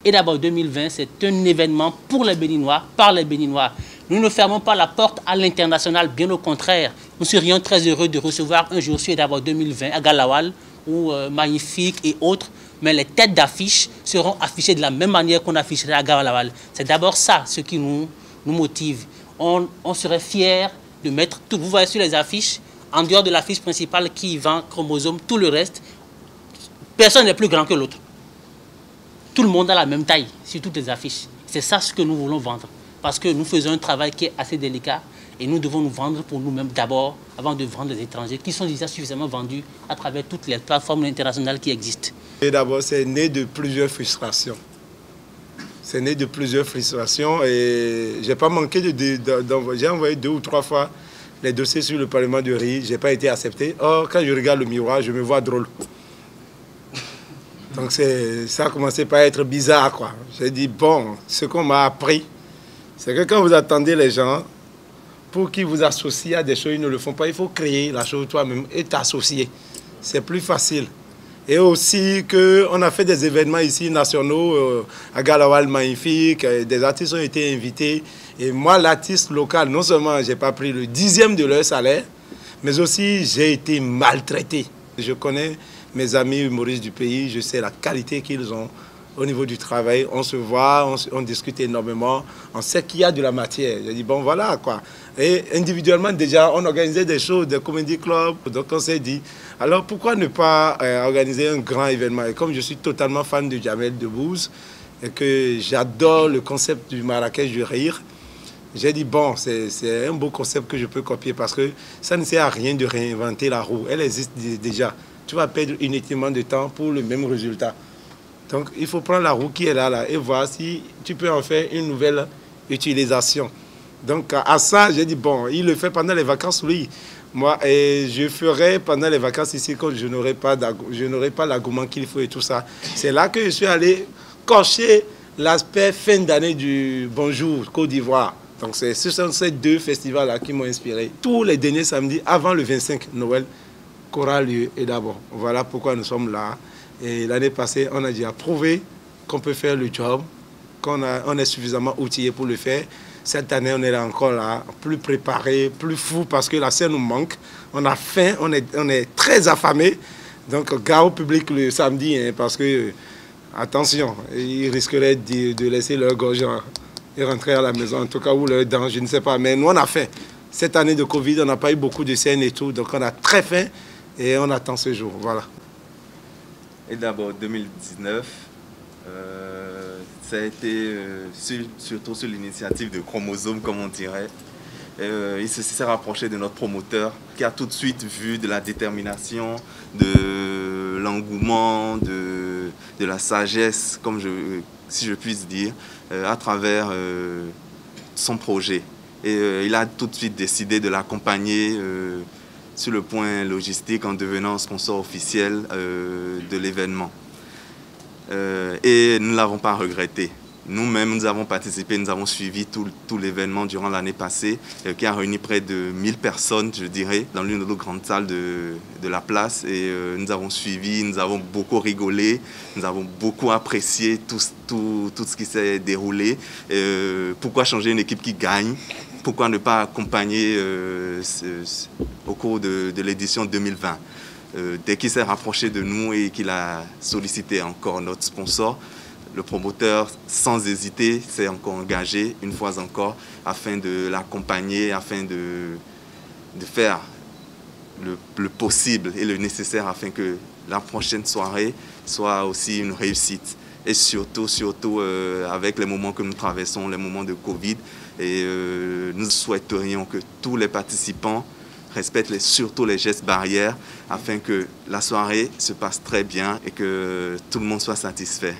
Et d'abord 2020, c'est un événement pour les Béninois, par les Béninois. Nous ne fermons pas la porte à l'international, bien au contraire. Nous serions très heureux de recevoir un jour sur d'abord 2020 à Galawal, ou Magnifique et autres. Mais les têtes d'affiche seront affichées de la même manière qu'on afficherait à Galawal. C'est d'abord ça ce qui nous motive. On serait fiers de mettre tout. Vous voyez sur les affiches, en dehors de l'affiche principale qui vend Chromosome, tout le reste, personne n'est plus grand que l'autre. Tout le monde a la même taille sur toutes les affiches. C'est ça ce que nous voulons vendre. Parce que nous faisons un travail qui est assez délicat et nous devons nous vendre pour nous-mêmes d'abord avant de vendre les étrangers qui sont déjà suffisamment vendus à travers toutes les plateformes internationales qui existent. Et d'abord, c'est né de plusieurs frustrations. C'est né de plusieurs frustrations et j'ai pas manqué j'ai envoyé 2 ou 3 fois les dossiers sur le Parlement de Riz. J'ai pas été accepté. Or, quand je regarde le miroir, je me vois drôle. Donc ça a commencé par être bizarre, quoi. J'ai dit, bon, ce qu'on m'a appris, c'est que quand vous attendez les gens pour qu'ils vous associent à des choses, ils ne le font pas. Il faut créer la chose toi-même et t'associer. C'est plus facile. Et aussi qu'on a fait des événements ici nationaux, à Galawal Magnifique, des artistes ont été invités. Et moi, l'artiste local, non seulement j'ai pas pris le 10e de leur salaire, mais aussi j'ai été maltraité. Je connais mes amis humoristes du pays, je sais la qualité qu'ils ont au niveau du travail. On se voit, on discute énormément, on sait qu'il y a de la matière. Je dis, bon, voilà, quoi. Et individuellement, déjà, on organisait des shows, des comedy clubs. Donc, on s'est dit, alors pourquoi ne pas organiser un grand événement? Et comme je suis totalement fan de Jamel Debbouze et que j'adore le concept du Marrakech du rire, j'ai dit, bon, c'est un beau concept que je peux copier parce que ça ne sert à rien de réinventer la roue. Elle existe déjà. Tu vas perdre inutilement de temps pour le même résultat. Donc, il faut prendre la roue qui est là et voir si tu peux en faire une nouvelle utilisation. Donc, à ça, j'ai dit, bon, il le fait pendant les vacances, oui. Moi, et je ferai pendant les vacances ici quand je n'aurai pas l'engouement qu'il faut et tout ça. C'est là que je suis allé cocher l'aspect fin d'année du Bonjour Côte d'Ivoire. Donc, ce sont ces 2 festivals-là qui m'ont inspiré. Tous les derniers samedis, avant le 25 Noël, qu'aura lieu. Et d'abord, voilà pourquoi nous sommes là. Et l'année passée, on a déjà prouvé qu'on peut faire le job, on est suffisamment outillé pour le faire. Cette année, on est là encore là, plus préparé, plus fou, parce que la scène nous manque. On a faim, on est très affamé. Donc, gare au public le samedi, hein, parce que, attention, ils risqueraient de laisser leur gorge et rentrer à la maison, en tout cas, ou leurs dents, je ne sais pas. Mais nous, on a faim. Cette année de Covid, on n'a pas eu beaucoup de scènes et tout, donc on a très faim et on attend ce jour, voilà. Et d'abord 2019, ça a été surtout sur l'initiative de Chromosome, comme on dirait. Il s'est rapproché de notre promoteur qui a tout de suite vu de la détermination, de l'engouement, de la sagesse, si je puisse dire, à travers son projet. Et il a tout de suite décidé de l'accompagner sur le point logistique en devenant sponsor officiel de l'événement. Et nous ne l'avons pas regretté. Nous-mêmes, nous avons participé, nous avons suivi tout l'événement durant l'année passée, qui a réuni près de 1000 personnes, je dirais, dans l'une de nos grandes salles de la place. Et nous avons suivi, nous avons beaucoup rigolé, nous avons beaucoup apprécié tout ce qui s'est déroulé. Pourquoi changer une équipe qui gagne? Pourquoi ne pas accompagner au cours de l'édition 2020? Dès qu'il s'est rapproché de nous et qu'il a sollicité encore notre sponsor, le promoteur, sans hésiter, s'est encore engagé, une fois encore, afin de l'accompagner, afin de faire le possible et le nécessaire afin que la prochaine soirée soit aussi une réussite. Et surtout avec les moments que nous traversons, les moments de Covid. Et nous souhaiterions que tous les participants respectent surtout les gestes barrières afin que la soirée se passe très bien et que tout le monde soit satisfait.